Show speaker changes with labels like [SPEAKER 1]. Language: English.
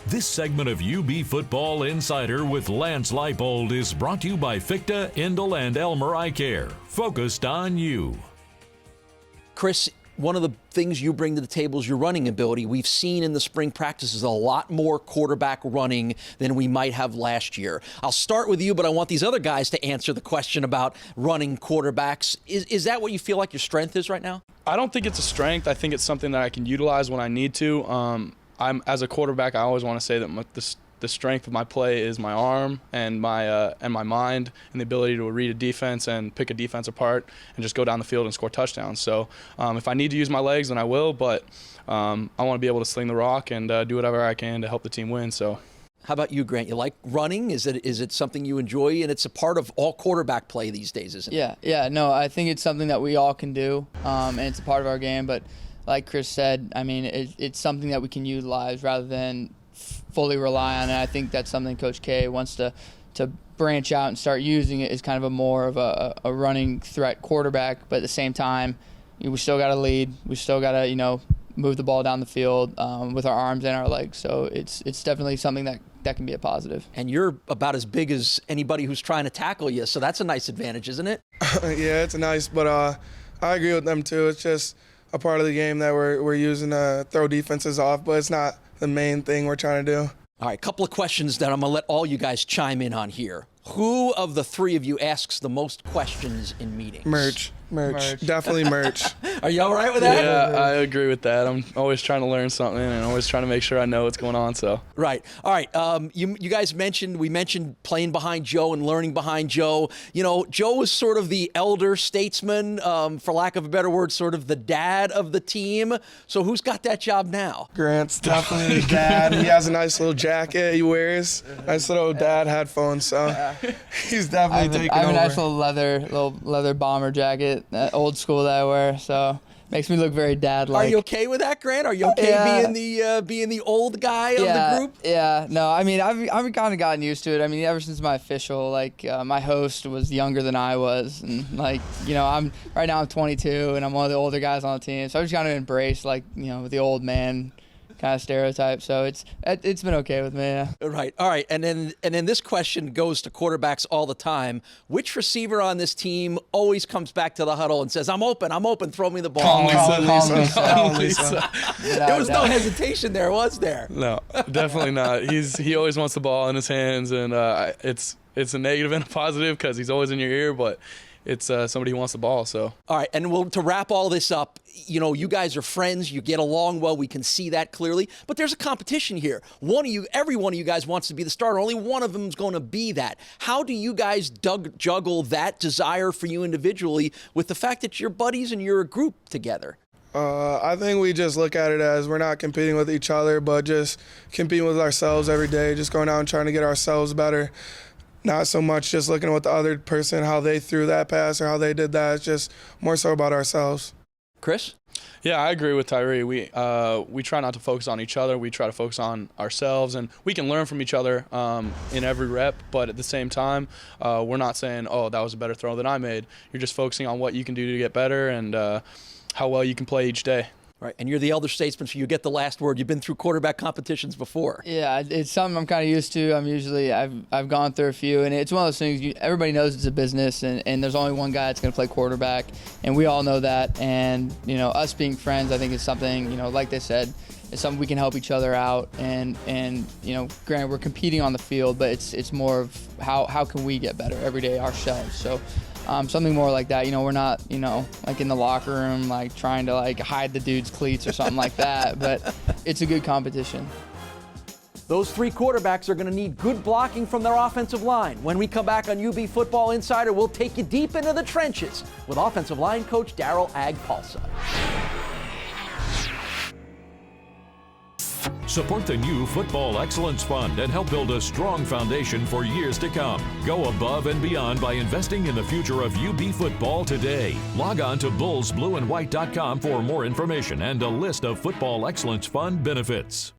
[SPEAKER 1] This segment of UB Football Insider with Lance Leipold is brought to you by Ficta, Indel, and Elmer Eye Care. Focused on you.
[SPEAKER 2] Chris, one of the things you bring to the table is your running ability. We've seen in the spring practices a lot more quarterback running than we might have last year. I'll start with you, but I want these other guys to answer the question about running quarterbacks. Is that what you feel like your strength is right now?
[SPEAKER 3] I don't think it's a strength. I think it's something that I can utilize when I need to. As a quarterback, I always want to say that the strength of my play is my arm and my mind and the ability to read a defense and pick a defense apart and just go down the field and score touchdowns. So if I need to use my legs, then I will, but I want to be able to sling the rock and do whatever I can to help the team win. So.
[SPEAKER 2] How about you, Grant? You like running? Is it something you enjoy? And it's a part of all quarterback play these days, isn't it?
[SPEAKER 4] Yeah. No, I think it's something that we all can do, and it's a part of our game. But like Chris said, I mean, it's something that we can utilize rather than fully rely on it. I think that's something Coach K wants to branch out and start using it as kind of a more of a running threat quarterback. But at the same time, we still got to lead. We still got to, move the ball down the field with our arms and our legs. So it's definitely something that can be a positive.
[SPEAKER 2] And you're about as big as anybody who's trying to tackle you, so that's a nice advantage, isn't it?
[SPEAKER 5] Yeah, it's nice, but I agree with them too. It's just a part of the game that we're using to throw defenses off, but it's not the main thing we're trying to do.
[SPEAKER 2] All right, a couple of questions that I'm going to let all you guys chime in on here. Who of the three of you asks the most questions in meetings?
[SPEAKER 5] Merch. Definitely merch.
[SPEAKER 2] Are you all right with that?
[SPEAKER 3] Yeah, I agree with that. I'm always trying to learn something and always trying to make sure I know what's going on. So.
[SPEAKER 2] Right. All right. You guys we mentioned playing behind Joe and learning behind Joe. Joe was sort of the elder statesman, for lack of a better word, sort of the dad of the team. So who's got that job now?
[SPEAKER 5] Grant's definitely the dad. He has a nice little jacket he wears. Nice little dad headphones. So he's definitely taking over.
[SPEAKER 4] I have a nice little leather bomber jacket. That old school that I wear, so makes me look very dad-like.
[SPEAKER 2] Are you okay with that, Grant? Are you okay being the old guy of the group?
[SPEAKER 4] Yeah, no, I mean, I've kind of gotten used to it. I mean, ever since my official, my host was younger than I was, and I'm 22, and I'm one of the older guys on the team, so I just kind of embraced the old man kind of stereotype. So it's been okay with me. Yeah.
[SPEAKER 2] Right. All right. And then this question goes to quarterbacks all the time. Which receiver on this team always comes back to the huddle and says, I'm open, throw me the ball?
[SPEAKER 5] Lisa.
[SPEAKER 2] There was no hesitation there, was there?
[SPEAKER 3] No, definitely not. He always wants the ball in his hands, and it's a negative and a positive because he's always in your ear, but it's somebody who wants the ball. So.
[SPEAKER 2] All right, and to wrap all this up, you guys are friends. You get along well. We can see that clearly. But there's a competition here. Every one of you guys wants to be the starter. Only one of them is going to be that. How do you guys juggle that desire for you individually with the fact that you're buddies and you're a group together?
[SPEAKER 5] I think we just look at it as we're not competing with each other, but just competing with ourselves every day, just going out and trying to get ourselves better. Not so much just looking at what the other person, how they threw that pass or how they did that. It's just more so about ourselves.
[SPEAKER 2] Chris?
[SPEAKER 3] Yeah, I agree with Tyree. We try not to focus on each other. We try to focus on ourselves, and we can learn from each other in every rep. But at the same time, we're not saying, "Oh, that was a better throw than I made." You're just focusing on what you can do to get better and how well you can play each day.
[SPEAKER 2] Right, and you're the elder statesman, so you get the last word. You've been through quarterback competitions before.
[SPEAKER 4] Yeah, it's something I'm kind of used to. I've gone through a few, and it's one of those things. Everybody knows it's a business, and there's only one guy that's going to play quarterback, and we all know that. And us being friends, I think is something. Like they said, it's something we can help each other out. And granted, we're competing on the field, but it's more of how can we get better every day ourselves. So. Something more like that. We're not, like in the locker room, like trying to hide the dude's cleats or something like that. But it's a good competition.
[SPEAKER 2] Those three quarterbacks are going to need good blocking from their offensive line. When we come back on UB Football Insider, we'll take you deep into the trenches with offensive line coach Daryl Agpalsa.
[SPEAKER 1] Support the new Football Excellence Fund and help build a strong foundation for years to come. Go above and beyond by investing in the future of UB football today. Log on to bullsblueandwhite.com for more information and a list of Football Excellence Fund benefits.